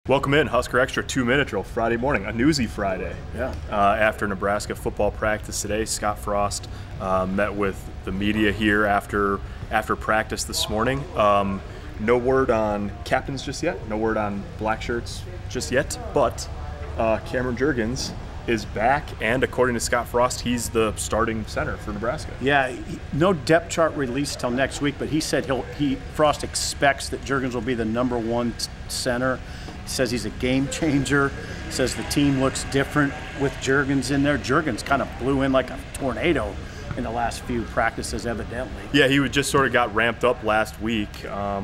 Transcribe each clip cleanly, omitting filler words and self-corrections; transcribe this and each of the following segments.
Welcome in, Husker Extra Two-minute Drill, Friday morning, a newsy Friday. Yeah. After Nebraska football practice today, Scott Frost met with the media here after practice this morning. No word on captains just yet, no word on black shirts just yet, but Cameron Jurgens is back, and according to Scott Frost, he's the starting center for Nebraska. Yeah, no depth chart released till next week, but he said Frost expects that Jurgens will be the #1 center. He says he's a game changer. Says the team looks different with Jurgens in there. Jurgens kind of blew in like a tornado in the last few practices, evidently. Yeah, he just sort of got ramped up last week.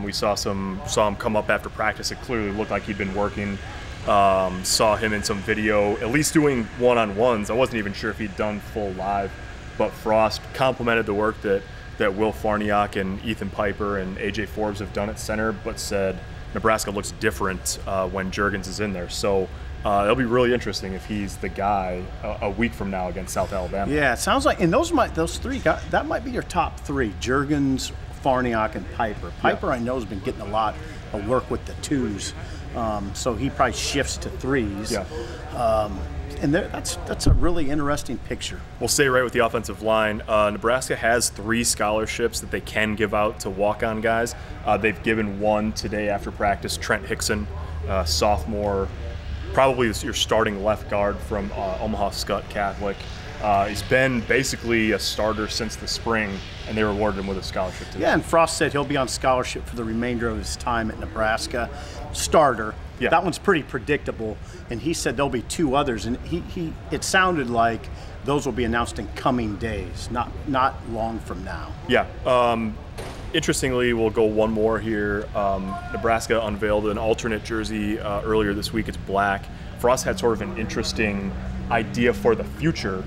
We saw him come up after practice. It clearly looked like he'd been working. Saw him in some video, at least doing one-on-ones. I wasn't even sure if he'd done full live, but Frost complimented the work that Will Farniok and Ethan Piper and AJ Forbes have done at center, but said Nebraska looks different when Jurgens is in there. So it'll be really interesting if he's the guy a week from now against South Alabama. Yeah, it sounds like, and those three, that might be your top three: Jurgens, Farniok, and Piper. Piper, yeah. I know, has been getting a lot of work with the twos, so he probably shifts to threes. Yeah. And that's a really interesting picture. We'll stay right with the offensive line. Nebraska has 3 scholarships that they can give out to walk-on guys. They've given one today after practice, Trent Hickson, sophomore, probably your starting left guard from Omaha Skutt Catholic. He's been basically a starter since the spring, and they rewarded him with a scholarship today. Yeah, and Frost said he'll be on scholarship for the remainder of his time at Nebraska. Starter. Yeah. That one's pretty predictable, and he said there'll be 2 others, and it sounded like those will be announced in coming days, not long from now. Yeah. Interestingly, we'll go one more here. Nebraska unveiled an alternate jersey earlier this week. It's black. Frost had sort of an interesting idea for the future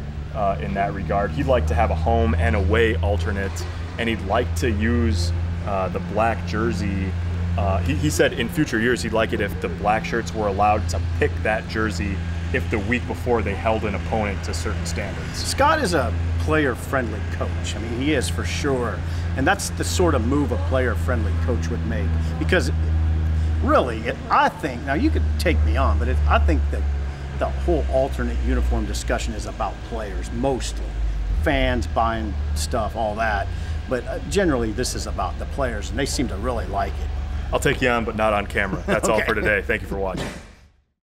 in that regard. He'd like to have a home and away alternate, and he'd like to use the black jersey. He said in future years he'd like it if the black shirts were allowed to pick that jersey if the week before they held an opponent to certain standards. Scott is a player-friendly coach. I mean, he is for sure. And that's the sort of move a player-friendly coach would make. Because really, I think, now you could take me on, but I think that the whole alternate uniform discussion is about players, mostly. Fans buying stuff, all that. But generally, this is about the players, and they seem to really like it. I'll take you on, but not on camera. That's Okay. all for today. Thank you for watching.